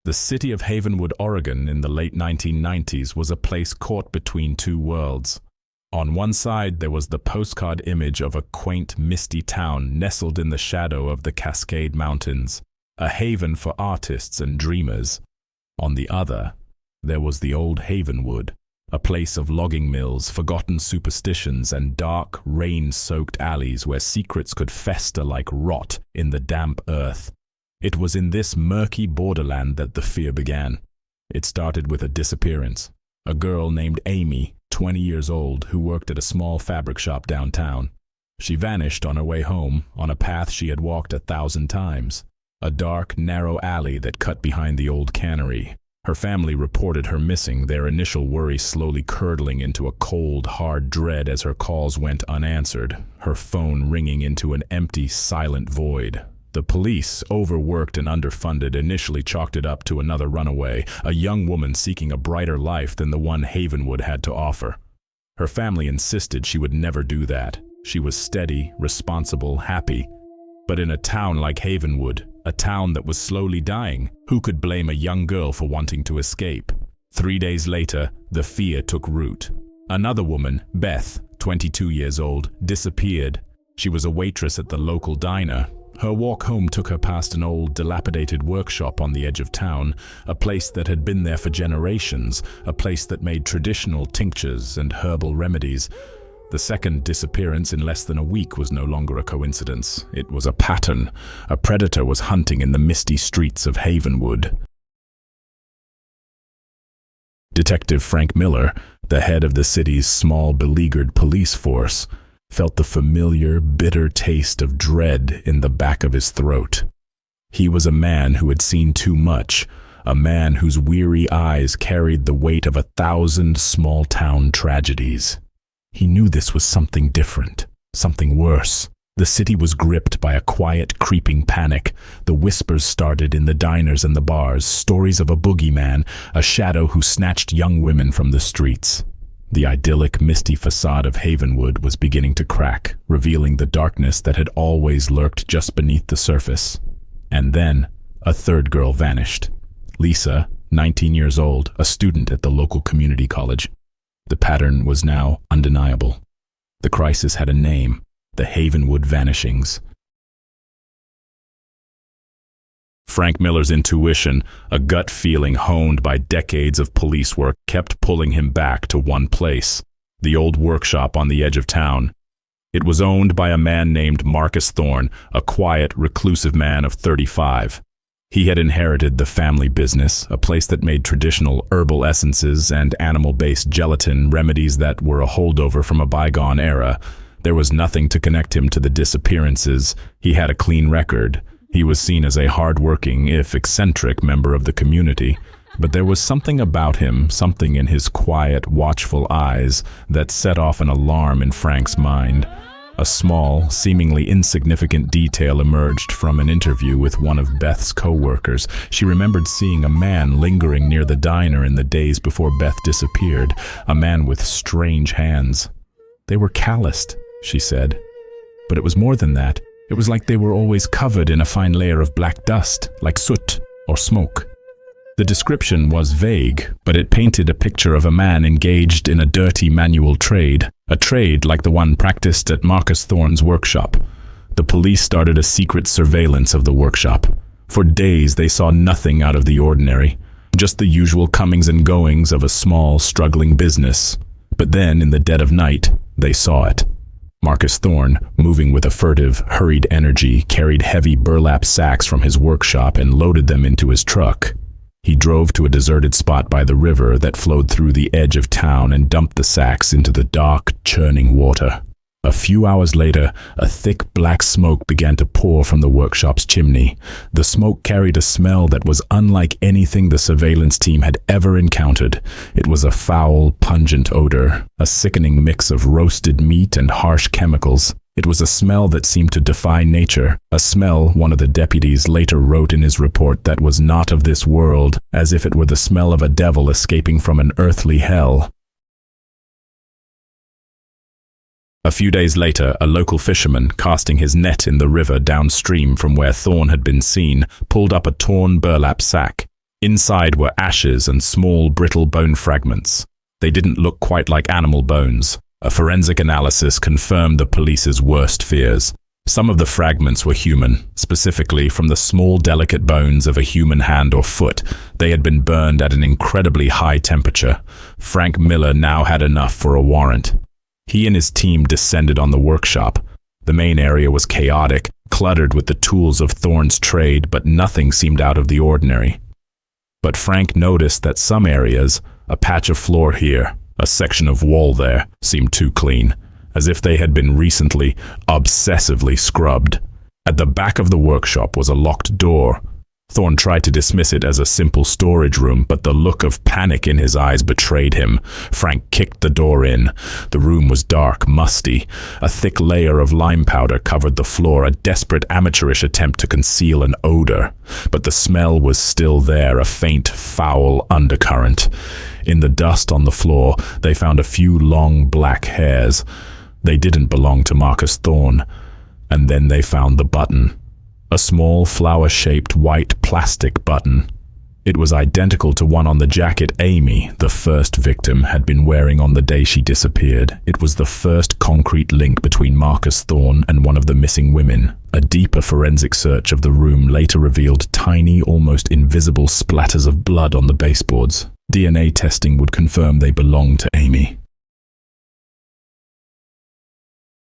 The city of Havenwood, Oregon in the late 1990s was a place caught between two worlds. On one side, there was the postcard image of a quaint, misty town nestled in the shadow of the Cascade Mountains, a haven for artists and dreamers. On the other, there was the old Havenwood, a place of logging mills, forgotten superstitions, and dark, rain-soaked alleys where secrets could fester like rot in the damp earth. It was in this murky borderland that the fear began. It started with a disappearance. A girl named Amy, 20 years old, who worked at a small fabric shop downtown. She vanished on her way home, on a path she had walked 1,000 times. A dark, narrow alley that cut behind the old cannery. Her family reported her missing, their initial worry slowly curdling into a cold, hard dread as her calls went unanswered, her phone ringing into an empty, silent void. The police, overworked and underfunded, initially chalked it up to another runaway, a young woman seeking a brighter life than the one Havenwood had to offer. Her family insisted she would never do that. She was steady, responsible, happy. But in a town like Havenwood, a town that was slowly dying, who could blame a young girl for wanting to escape? 3 days later, the fear took root. Another woman, Beth, 22 years old, disappeared. She was a waitress at the local diner. Her walk home took her past an old, dilapidated workshop on the edge of town, a place that had been there for generations, a place that made traditional tinctures and herbal remedies. The second disappearance in less than a week was no longer a coincidence. It was a pattern. A predator was hunting in the misty streets of Havenwood. Detective Frank Miller, the head of the city's small, beleaguered police force, felt the familiar, bitter taste of dread in the back of his throat. He was a man who had seen too much, a man whose weary eyes carried the weight of 1,000 small-town tragedies. He knew this was something different, something worse. The city was gripped by a quiet, creeping panic. The whispers started in the diners and the bars, stories of a boogeyman, a shadow who snatched young women from the streets. The idyllic, misty facade of Havenwood was beginning to crack, revealing the darkness that had always lurked just beneath the surface. And then, a third girl vanished. Lisa, 19 years old, a student at the local community college. The pattern was now undeniable. The crisis had a name: the Havenwood Vanishings. Frank Miller's intuition, a gut feeling honed by decades of police work, kept pulling him back to one place: the old workshop on the edge of town. It was owned by a man named Marcus Thorne, a quiet, reclusive man of 35. He had inherited the family business, a place that made traditional herbal essences and animal-based gelatin, remedies that were a holdover from a bygone era. There was nothing to connect him to the disappearances. He had a clean record. He was seen as a hard-working, if eccentric, member of the community. But there was something about him, something in his quiet, watchful eyes, that set off an alarm in Frank's mind. A small, seemingly insignificant detail emerged from an interview with one of Beth's co-workers. She remembered seeing a man lingering near the diner in the days before Beth disappeared, a man with strange hands. They were calloused, she said. But it was more than that. It was like they were always covered in a fine layer of black dust, like soot or smoke. The description was vague, but it painted a picture of a man engaged in a dirty manual trade, a trade like the one practiced at Marcus Thorne's workshop. The police started a secret surveillance of the workshop. For days they saw nothing out of the ordinary, just the usual comings and goings of a small, struggling business. But then, in the dead of night, they saw it. Marcus Thorne, moving with a furtive, hurried energy, carried heavy burlap sacks from his workshop and loaded them into his truck. He drove to a deserted spot by the river that flowed through the edge of town and dumped the sacks into the dark, churning water. A few hours later, a thick black smoke began to pour from the workshop's chimney. The smoke carried a smell that was unlike anything the surveillance team had ever encountered. It was a foul, pungent odor, a sickening mix of roasted meat and harsh chemicals. It was a smell that seemed to defy nature, a smell, one of the deputies later wrote in his report, that was not of this world, as if it were the smell of a devil escaping from an earthly hell. A few days later, a local fisherman, casting his net in the river downstream from where Thorne had been seen, pulled up a torn burlap sack. Inside were ashes and small, brittle bone fragments. They didn't look quite like animal bones. A forensic analysis confirmed the police's worst fears. Some of the fragments were human, specifically from the small, delicate bones of a human hand or foot. They had been burned at an incredibly high temperature. Frank Miller now had enough for a warrant. He and his team descended on the workshop. The main area was chaotic, cluttered with the tools of Thorne's trade, but nothing seemed out of the ordinary. But Frank noticed that some areas, a patch of floor here, a section of wall there, seemed too clean, as if they had been recently, obsessively scrubbed. At the back of the workshop was a locked door. Thorne tried to dismiss it as a simple storage room, but the look of panic in his eyes betrayed him. Frank kicked the door in. The room was dark, musty. A thick layer of lime powder covered the floor, a desperate amateurish attempt to conceal an odor. But the smell was still there, a faint, foul undercurrent. In the dust on the floor, they found a few long black hairs. They didn't belong to Marcus Thorne. And then they found the button. A small flower-shaped white plastic button. It was identical to one on the jacket Amy, the first victim, had been wearing on the day she disappeared. It was the first concrete link between Marcus Thorne and one of the missing women. A deeper forensic search of the room later revealed tiny, almost invisible splatters of blood on the baseboards. DNA testing would confirm they belonged to Amy.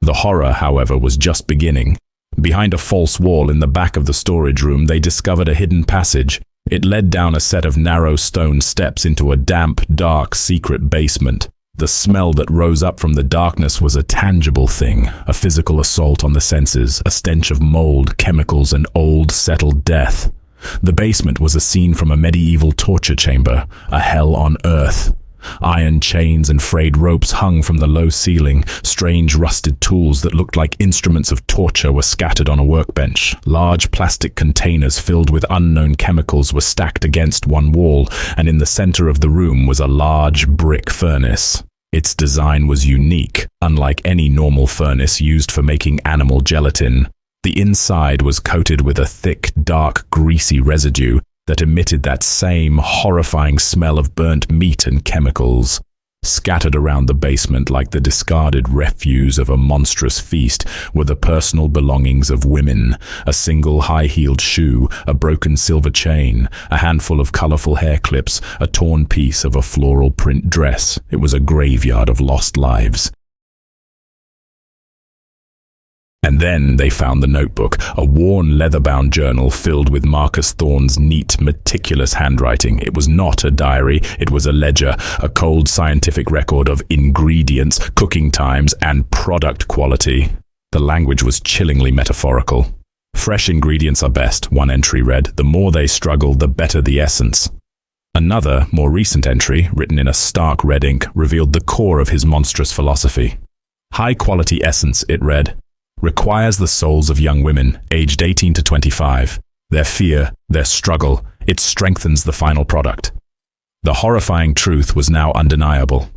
The horror, however, was just beginning. Behind a false wall in the back of the storage room, they discovered a hidden passage. It led down a set of narrow stone steps into a damp, dark, secret basement. The smell that rose up from the darkness was a tangible thing, a physical assault on the senses, a stench of mold, chemicals, and old, settled death. The basement was a scene from a medieval torture chamber, a hell on earth. Iron chains and frayed ropes hung from the low ceiling. Strange rusted tools that looked like instruments of torture were scattered on a workbench. Large plastic containers filled with unknown chemicals were stacked against one wall, and in the center of the room was a large brick furnace. Its design was unique, unlike any normal furnace used for making animal gelatin. The inside was coated with a thick, dark, greasy residue that emitted that same horrifying smell of burnt meat and chemicals. Scattered around the basement like the discarded refuse of a monstrous feast were the personal belongings of women: a single high-heeled shoe, a broken silver chain, a handful of colorful hair clips, a torn piece of a floral print dress. It was a graveyard of lost lives. And then they found the notebook, a worn leather-bound journal filled with Marcus Thorne's neat, meticulous handwriting. It was not a diary, it was a ledger, a cold scientific record of ingredients, cooking times, and product quality. The language was chillingly metaphorical. Fresh ingredients are best, one entry read. The more they struggle, the better the essence. Another, more recent entry, written in a stark red ink, revealed the core of his monstrous philosophy. High-quality essence, it read, requires the souls of young women, aged 18 to 25. Their fear, their struggle, it strengthens the final product. The horrifying truth was now undeniable.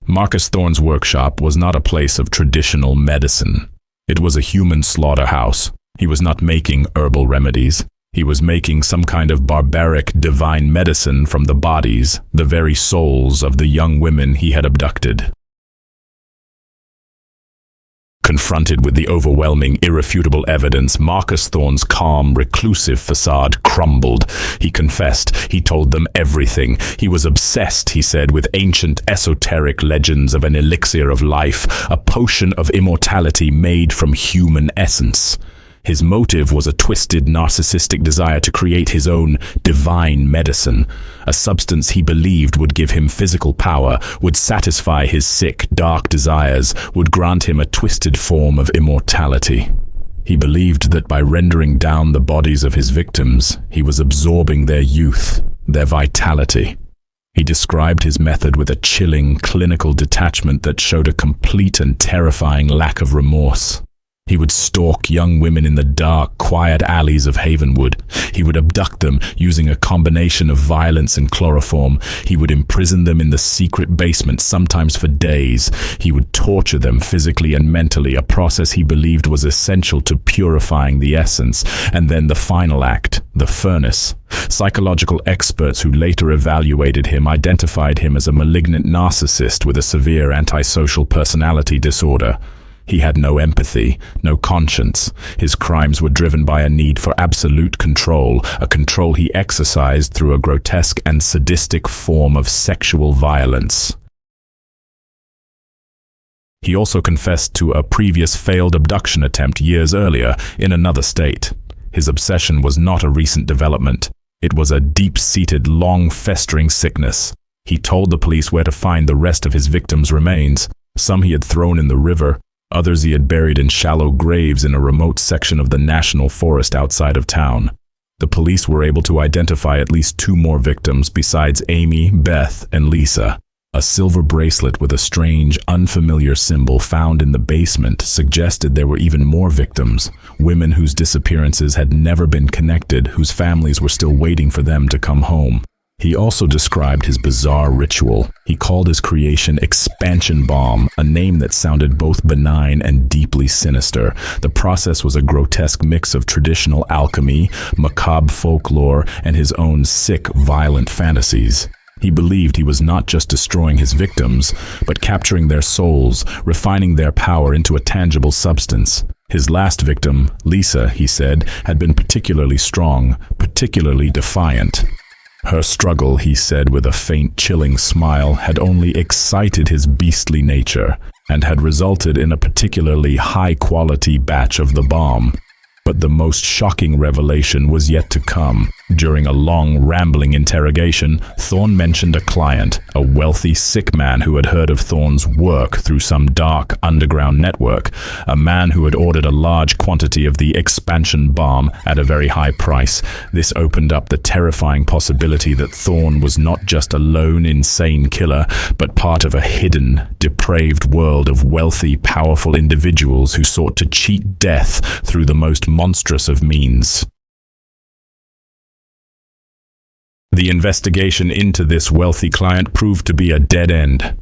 Marcus Thorne's workshop was not a place of traditional medicine. It was a human slaughterhouse. He was not making herbal remedies. He was making some kind of barbaric divine medicine from the bodies, the very souls of the young women he had abducted. Confronted with the overwhelming, irrefutable evidence, Marcus Thorne's calm, reclusive facade crumbled. He confessed. He told them everything. He was obsessed, he said, with ancient esoteric legends of an elixir of life, a potion of immortality made from human essence. His motive was a twisted, narcissistic desire to create his own divine medicine, a substance he believed would give him physical power, would satisfy his sick, dark desires, would grant him a twisted form of immortality. He believed that by rendering down the bodies of his victims, he was absorbing their youth, their vitality. He described his method with a chilling, clinical detachment that showed a complete and terrifying lack of remorse. He would stalk young women in the dark, quiet alleys of Havenwood. He would abduct them using a combination of violence and chloroform. He would imprison them in the secret basement, sometimes for days. He would torture them physically and mentally, a process he believed was essential to purifying the essence. And then the final act, the furnace. Psychological experts who later evaluated him identified him as a malignant narcissist with a severe antisocial personality disorder. He had no empathy, no conscience. His crimes were driven by a need for absolute control, a control he exercised through a grotesque and sadistic form of sexual violence. He also confessed to a previous failed abduction attempt years earlier in another state. His obsession was not a recent development. It was a deep-seated, long-festering sickness. He told the police where to find the rest of his victims' remains. Some he had thrown in the river, others he had buried in shallow graves in a remote section of the national forest outside of town. The police were able to identify at least 2 more victims besides Amy, Beth, and Lisa. A silver bracelet with a strange, unfamiliar symbol found in the basement suggested there were even more victims, women whose disappearances had never been connected, whose families were still waiting for them to come home. He also described his bizarre ritual. He called his creation Expansion Bomb, a name that sounded both benign and deeply sinister. The process was a grotesque mix of traditional alchemy, macabre folklore, and his own sick, violent fantasies. He believed he was not just destroying his victims, but capturing their souls, refining their power into a tangible substance. His last victim, Lisa, he said, had been particularly strong, particularly defiant. Her struggle, he said with a faint, chilling smile, had only excited his beastly nature and had resulted in a particularly high-quality batch of the bomb. But the most shocking revelation was yet to come. During a long, rambling interrogation, Thorne mentioned a client, a wealthy, sick man who had heard of Thorne's work through some dark, underground network, a man who had ordered a large quantity of the expansion bomb at a very high price. This opened up the terrifying possibility that Thorne was not just a lone, insane killer, but part of a hidden, depraved world of wealthy, powerful individuals who sought to cheat death through the most monstrous of means. The investigation into this wealthy client proved to be a dead end.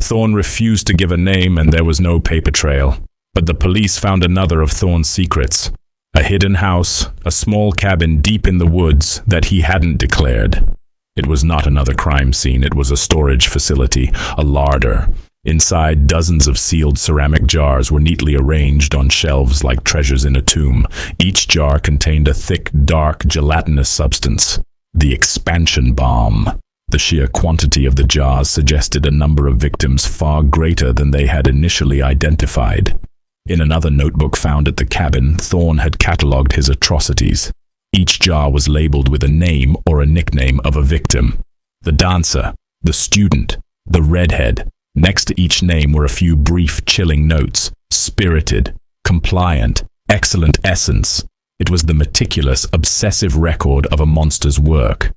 Thorne refused to give a name and there was no paper trail. But the police found another of Thorne's secrets. A hidden house, a small cabin deep in the woods that he hadn't declared. It was not another crime scene, it was a storage facility, a larder. Inside, dozens of sealed ceramic jars were neatly arranged on shelves like treasures in a tomb. Each jar contained a thick, dark, gelatinous substance. The expansion bomb. The sheer quantity of the jars suggested a number of victims far greater than they had initially identified. In another notebook found at the cabin, Thorne had catalogued his atrocities. Each jar was labeled with a name or a nickname of a victim. The dancer, the student, the redhead. Next to each name were a few brief, chilling notes. Spirited, compliant, excellent essence. It was the meticulous, obsessive record of a monster's work.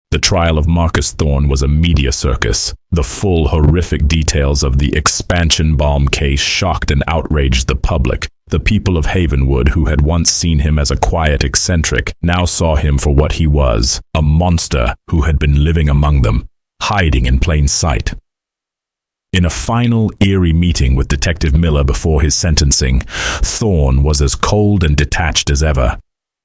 The trial of Marcus Thorne was a media circus. The full, horrific details of the expansion bomb case shocked and outraged the public. The people of Havenwood, who had once seen him as a quiet eccentric, now saw him for what he was, a monster who had been living among them, hiding in plain sight. In a final, eerie meeting with Detective Miller before his sentencing, Thorne was as cold and detached as ever.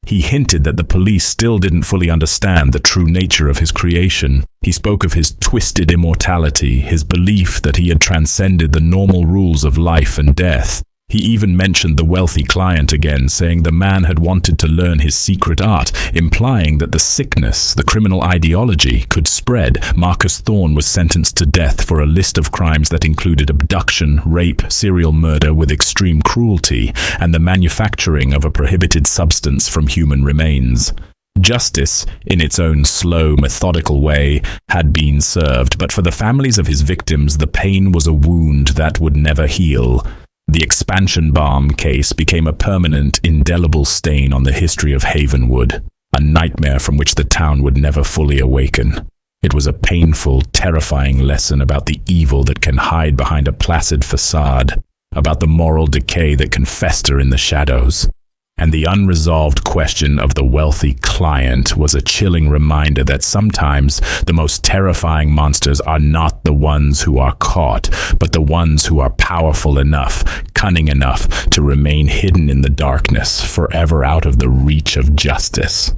He hinted that the police still didn't fully understand the true nature of his creation. He spoke of his twisted immortality, his belief that he had transcended the normal rules of life and death. He even mentioned the wealthy client again, saying the man had wanted to learn his secret art, implying that the sickness, the criminal ideology, could spread. Marcus Thorne was sentenced to death for a list of crimes that included abduction, rape, serial murder with extreme cruelty, and the manufacturing of a prohibited substance from human remains. Justice, in its own slow, methodical way, had been served, but for the families of his victims, the pain was a wound that would never heal. The expansion bomb case became a permanent, indelible stain on the history of Havenwood, a nightmare from which the town would never fully awaken. It was a painful, terrifying lesson about the evil that can hide behind a placid facade, about the moral decay that can fester in the shadows. And the unresolved question of the wealthy client was a chilling reminder that sometimes the most terrifying monsters are not the ones who are caught, but the ones who are powerful enough, cunning enough to remain hidden in the darkness, forever out of the reach of justice.